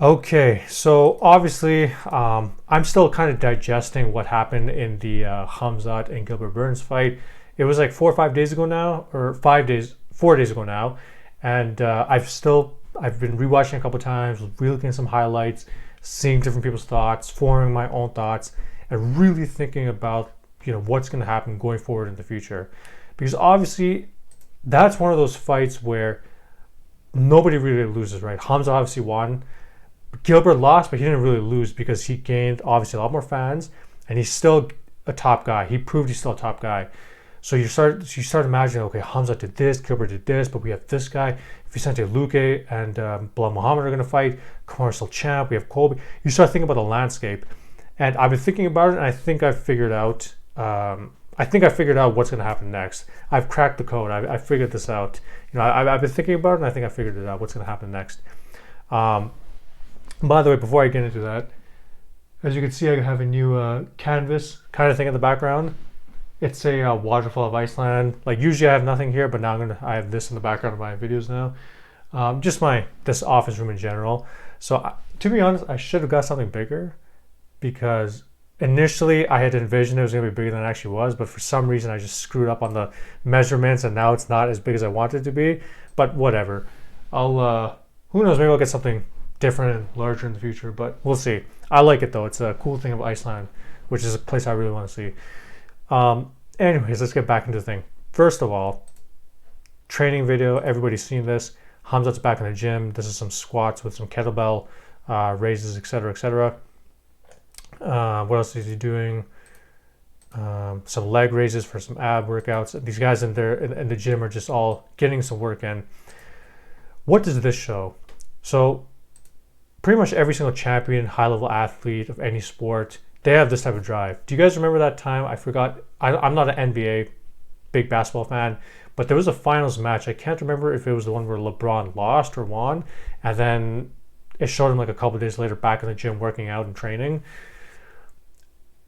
Okay, so obviously, I'm still kind of digesting what happened in the Khamzat and Gilbert Burns fight. It was like 4 or 5 days ago now, or 5 days, 4 days ago now, and I've been rewatching a couple times, relooking at some highlights, seeing different people's thoughts, forming my own thoughts, and really thinking about what's going to happen going forward in the future, because obviously that's one of those fights where nobody really loses, right? Khamzat obviously won. Gilbert lost, but he didn't really lose because he gained obviously a lot more fans, and he's still a top guy. He proved he's still a top guy. So you start imagining, okay, Hamza did this, Gilbert did this, but we have this guy. Vicente Luque and Bilal Muhammad are going to fight. Kamar's still champ. We have Colby. You start thinking about the landscape, and I've been thinking about it, and I think I've figured out. What's going to happen next. I've cracked the code. I figured this out. I've been thinking about it, and I think I figured it out. What's going to happen next? By the way, before I get into that, as you can see, I have a new canvas kind of thing in the background. It's a waterfall of Iceland. Like usually I have nothing here, but now I have this in the background of my videos now. Just this office room in general. So to be honest, I should have got something bigger, because initially I had envisioned it was going to be bigger than it actually was, but for some reason I just screwed up on the measurements, and now it's not as big as I wanted it to be. But whatever. Who knows, maybe I'll get something different and larger in the future, but we'll see. I like it though. It's a cool thing of Iceland, which is a place I really want to see. Anyways, let's get back into the thing. First of all, training video. Everybody's seen this. Khamzat's back in the gym. This is some squats with some kettlebell raises, etc., etc. What else is he doing? Some leg raises for some ab workouts. These guys in the gym are just all getting some work in. What does this show? So pretty much every single champion, high-level athlete of any sport, they have this type of drive. Do you guys remember that time? I forgot. I'm not an NBA big basketball fan, but there was a finals match. I can't remember if it was the one where LeBron lost or won, and then it showed him like a couple of days later back in the gym working out and training.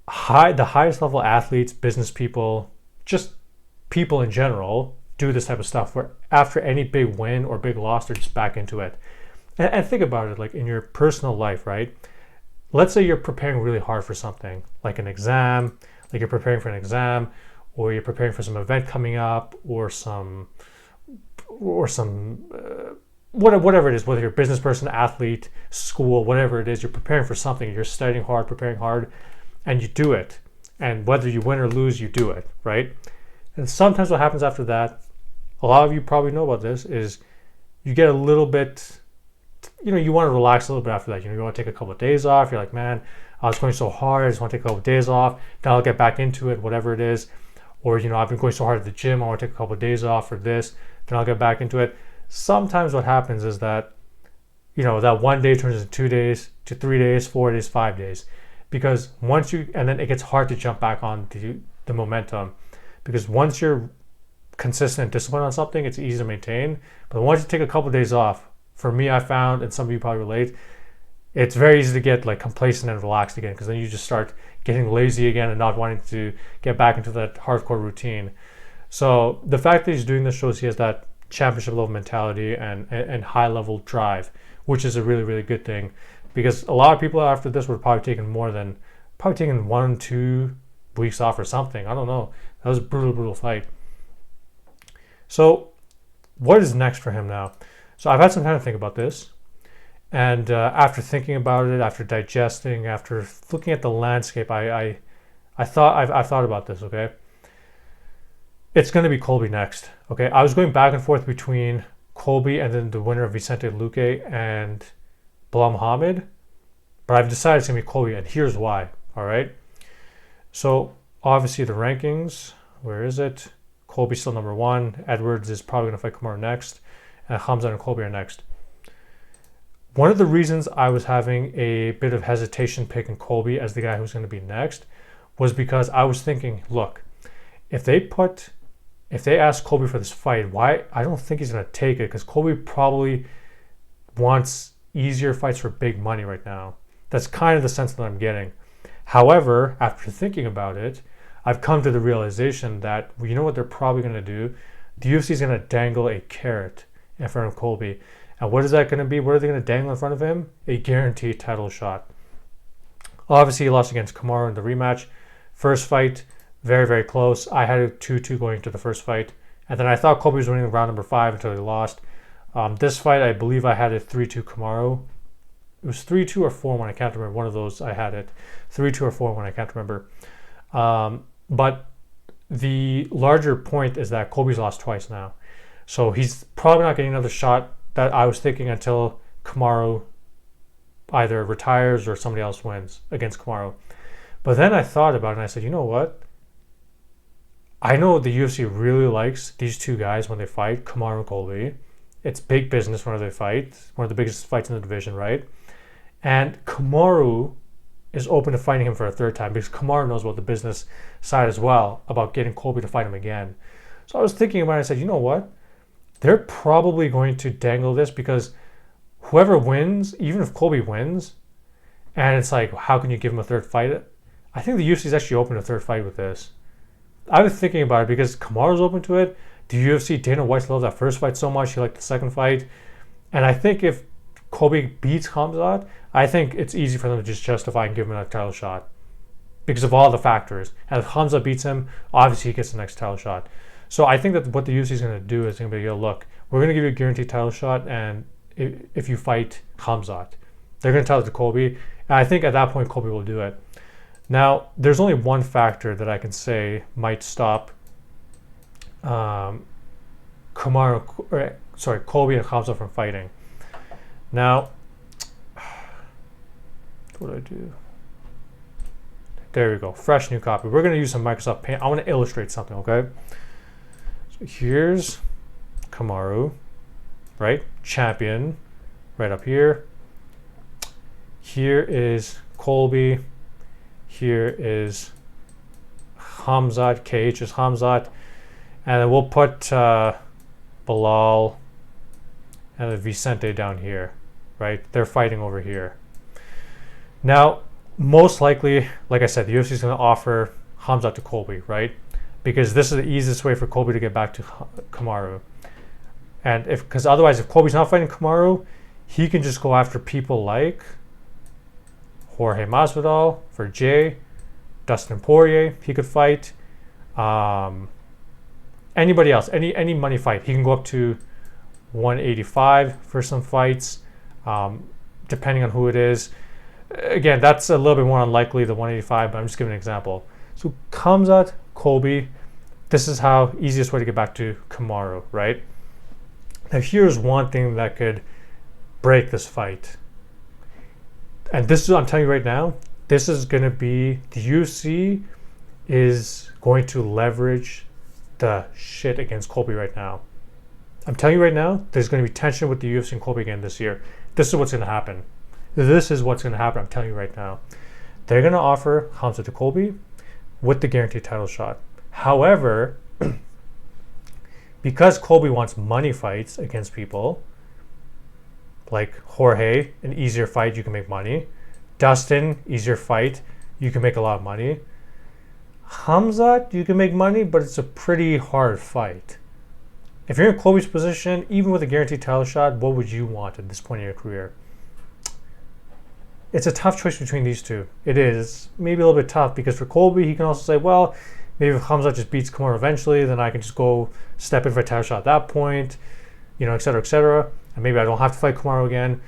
The highest level athletes, business people, just people in general do this type of stuff where after any big win or big loss, they're just back into it. And think about it, like in your personal life, right? Let's say you're preparing really hard for something, like an exam, like you're preparing for an exam, or you're preparing for some event coming up, or whatever it is, whether you're a business person, athlete, school, whatever it is, you're preparing for something, you're studying hard, preparing hard, and you do it. And whether you win or lose, you do it, right? And sometimes what happens after that, a lot of you probably know about this, is you get a little bit, you want to relax a little bit after that. You want to take a couple of days off. You're like, man, I was going so hard. I just want to take a couple of days off. Then I'll get back into it, whatever it is. Or, I've been going so hard at the gym. I want to take a couple of days off for this. Then I'll get back into it. Sometimes what happens is that, that one day turns into 2 days, to 3 days, 4 days, 5 days. Because and then it gets hard to jump back on the momentum. Because once you're consistent and disciplined on something, it's easy to maintain. But once you take a couple of days off, for me, I found, and some of you probably relate, it's very easy to get like complacent and relaxed again, because then you just start getting lazy again and not wanting to get back into that hardcore routine. So the fact that he's doing this shows he has that championship level mentality and high level drive, which is a really, really good thing, because a lot of people after this would probably taken 1-2 weeks off or something. I don't know. That was a brutal fight. So what is next for him now? So I've had some time to think about this, and after thinking about it, after digesting, after looking at the landscape, I've thought about this. Okay, it's going to be Colby next. Okay, I was going back and forth between Colby and then the winner of Vicente Luque and Bilal Muhammad, but I've decided it's going to be Colby, and here's why. All right, so obviously the rankings. Where is it? Colby's still number 1. Edwards is probably going to fight Kamaru next. And Khamzat and Colby are next. One of the reasons I was having a bit of hesitation picking Colby as the guy who's going to be next was because I was thinking, look, if they ask Colby for this fight, why? I don't think he's going to take it, because Colby probably wants easier fights for big money right now. That's kind of the sense that I'm getting. However, after thinking about it, I've come to the realization that, you know what they're probably going to do? The UFC is going to dangle a carrot in front of Colby. And what is that going to be? What are they going to dangle in front of him? A guaranteed title shot. Obviously, he lost against Kamaru in the rematch. First fight, very, very close. I had a 2-2 going into the first fight. And then I thought Colby was winning round number 5 until he lost. This fight, I believe I had a 3-2 Kamaru. It was 3-2 or 4-1. I can't remember. One of those I had it. 3-2 or 4-1. I can't remember. But the larger point is that Colby's lost twice now. So he's probably not getting another shot, that I was thinking, until Kamaru either retires or somebody else wins against Kamaru. But then I thought about it and I said, you know what? I know the UFC really likes these two guys when they fight, Kamaru and Colby. It's big business whenever they fight. One of the biggest fights in the division, right? And Kamaru is open to fighting him for a third time because Kamaru knows about the business side as well, about getting Colby to fight him again. So I was thinking about it and I said, you know what? They're probably going to dangle this because whoever wins, even if Colby wins, and it's like, how can you give him a third fight? I think the UFC is actually open to a third fight with this. I was thinking about it because Kamaru's open to it. The UFC, Dana White loved that first fight so much. He liked the second fight. And I think if Colby beats Khamzat, I think it's easy for them to just justify and give him a title shot because of all the factors. And if Khamzat beats him, obviously he gets the next title shot. So I think that what the UFC is going to do is going to be, yo, look, we're going to give you a guaranteed title shot, and if you fight Khamzat, they're going to tell it to Colby. And I think at that point, Colby will do it. Now, there's only one factor that I can say might stop Colby and Khamzat from fighting. Now, what do I do? There we go. Fresh new copy. We're going to use some Microsoft Paint. I want to illustrate something, okay? So here's Kamaru, right? Champion, right up here. Here is Colby. Here is Khamzat. KH is Khamzat. And then we'll put Bilal and then Vicente down here, right? They're fighting over here. Now, most likely, like I said, the UFC is going to offer Khamzat to Colby, right? Because this is the easiest way for Colby to get back to Kamaru. And because otherwise, if Colby's not fighting Kamaru, he can just go after people like Jorge Masvidal for Jay, Dustin Poirier, he could fight. Anybody else, any money fight, he can go up to 185 for some fights, depending on who it is. Again, that's a little bit more unlikely than 185, but I'm just giving an example. So Khamzat, Colby, this is how easiest way to get back to Kamaru, right? Now here's one thing that could break this fight. And this is, I'm telling you right now, this is going to be, the UFC is going to leverage the shit against Colby right now. I'm telling you right now, there's going to be tension with the UFC and Colby again this year. This is what's going to happen. This is what's going to happen, I'm telling you right now. They're going to offer Khamzat to Colby with the guaranteed title shot. However, because Colby wants money fights against people, like Jorge, an easier fight, you can make money. Dustin, easier fight, you can make a lot of money. Khamzat, you can make money, but it's a pretty hard fight. If you're in Colby's position, even with a guaranteed title shot, what would you want at this point in your career? It's a tough choice between these two. It is maybe a little bit tough because for Colby, he can also say, well, maybe if Khamzat just beats Kamaru eventually, then I can just go step in for a title shot at that point, you know, et cetera, et cetera. And maybe I don't have to fight Kamaru again.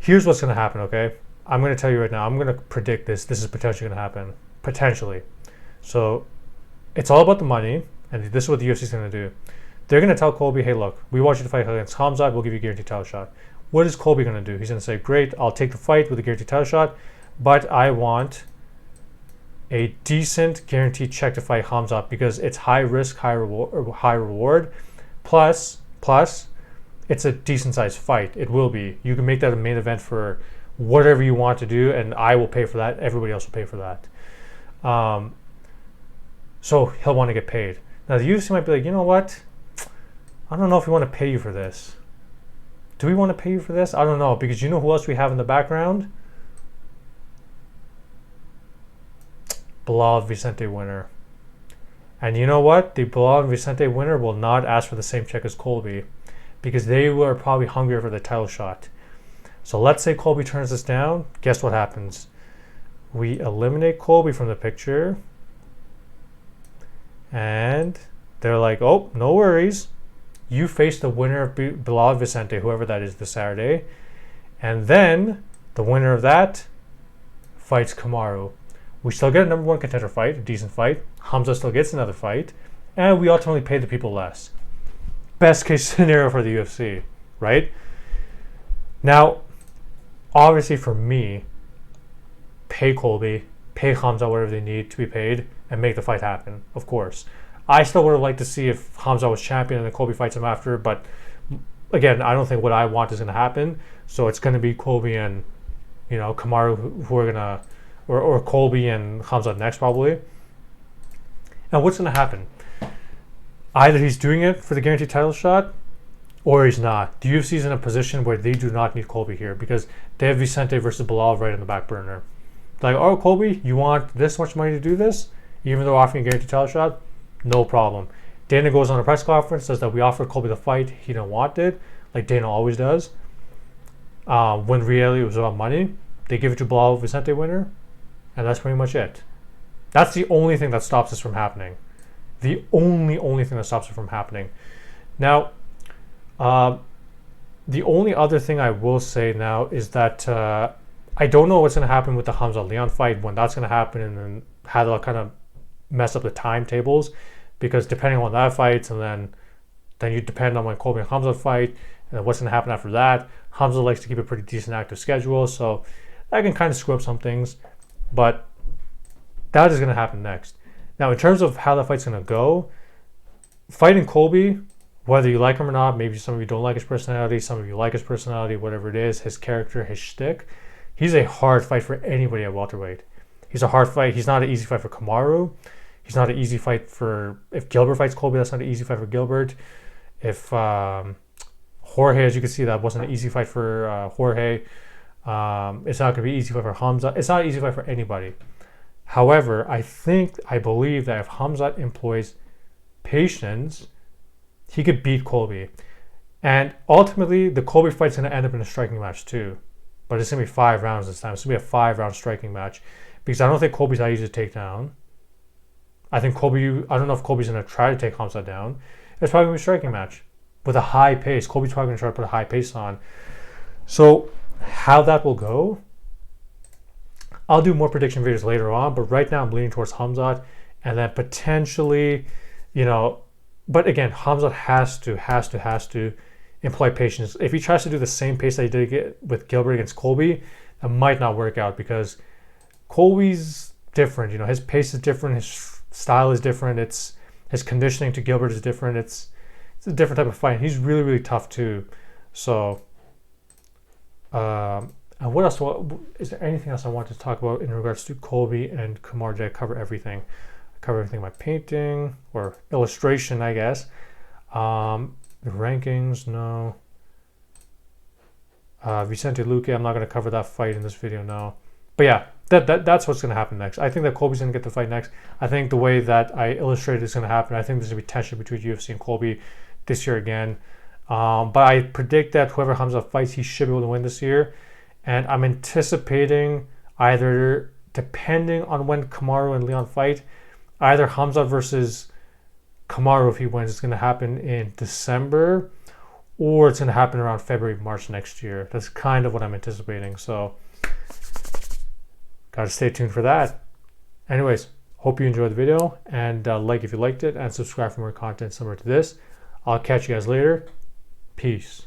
Here's what's going to happen, okay? I'm going to tell you right now, I'm going to predict this. This is potentially going to happen. Potentially. So it's all about the money, and this is what the UFC is going to do. They're going to tell Colby, hey, look, we want you to fight against Khamzat. We'll give you a guaranteed title shot. What is Colby going to do? He's going to say, great, I'll take the fight with a guaranteed title shot, but I want a decent guaranteed check to fight Khamzat because it's high risk, high reward. Plus, it's a decent sized fight. It will be. You can make that a main event for whatever you want to do, and I will pay for that. Everybody else will pay for that. So he'll want to get paid. Now the UFC might be like, you know what? I don't know if we want to pay you for this. Do we want to pay you for this? I don't know, because you know who else we have in the background? Bilal Vicente winner. And you know what? The Bilal Vicente winner will not ask for the same check as Colby, because they were probably hungrier for the title shot. So let's say Colby turns this down. Guess what happens? We eliminate Colby from the picture. And they're like, oh, no worries. You face the winner of Bilal Vicente, whoever that is, this Saturday. And then the winner of that fights Kamaru. We still get a number one contender fight, a decent fight. Khamzat still gets another fight. And we ultimately pay the people less. Best case scenario for the UFC, right? Now, obviously for me, pay Colby, pay Khamzat whatever they need to be paid, and make the fight happen, of course. I still would have liked to see if Khamzat was champion and then Colby fights him after, but again, I don't think what I want is going to happen. So it's going to be Colby and, Kamaru who are going to, or Colby and Khamzat next probably. And what's going to happen? Either he's doing it for the guaranteed title shot, or he's not. The UFC is in a position where they do not need Colby here because they have Vicente versus Bilal right in the back burner. Like, oh, Colby, you want this much money to do this? Even though offering a guaranteed title shot? No problem. Dana goes on a press conference, says that we offered Colby the fight. He didn't want it, like Dana always does. When really it was about money, they give it to Bilal Vicente winner, and that's pretty much it. That's the only thing that stops this from happening. The only thing that stops it from happening. Now, the only other thing I will say now is that I don't know what's going to happen with the Khamzat Leon fight, when that's going to happen, and then how they'll kind of mess up the timetables, because depending on that fight, and then you depend on when Colby and Khamzat fight, and then what's going to happen after that. Khamzat likes to keep a pretty decent active schedule, so that can kind of screw up some things, but that is going to happen next. Now, in terms of how that fight's going to go, fighting Colby, whether you like him or not, maybe some of you don't like his personality, some of you like his personality, whatever it is, his character, his shtick, he's a hard fight for anybody at welterweight. He's a hard fight. He's not an easy fight for Kamaru. He's not an easy fight for, if Gilbert fights Colby, that's not an easy fight for Gilbert. If Jorge, as you can see, that wasn't an easy fight for Jorge. It's not going to be an easy fight for Khamzat. It's not an easy fight for anybody. However, I believe that if Khamzat employs patience, he could beat Colby. And ultimately, the Colby fight's going to end up in a striking match too. But it's going to be 5 rounds this time. It's going to be a 5-round striking match. Because I don't think Colby's that easy to take down. I don't know if Colby's going to try to take Khamzat down. It's probably going to be a striking match with a high pace. Colby's probably going to try to put a high pace on. So how that will go, I'll do more prediction videos later on. But right now I'm leaning towards Khamzat. And then potentially, but again, Khamzat has to employ patience. If he tries to do the same pace that he did with Gilbert against Colby, that might not work out because Colby's different. His pace is different. His style is different. His conditioning to Gilbert is different. It's a different type of fight. He's really, really tough too. So, and what else? Is there anything else I want to talk about in regards to Colby and Kamaru? Did I cover everything? I cover everything in my painting or illustration, I guess. The rankings, no. Vicente Luque, I'm not going to cover that fight in this video now. But yeah, that's what's going to happen next. I think that Colby's going to get the fight next. I think the way that I illustrated is going to happen. I think there's going to be tension between UFC and Colby this year again. But I predict that whoever Khamzat fights, he should be able to win this year. And I'm anticipating either, depending on when Kamaru and Leon fight, either Khamzat versus Kamaru, if he wins, it's going to happen in December, or it's going to happen around February, March next year. That's kind of what I'm anticipating. So, gotta stay tuned for that. Anyways, hope you enjoyed the video, and like if you liked it, and subscribe for more content similar to this. I'll catch you guys later. Peace.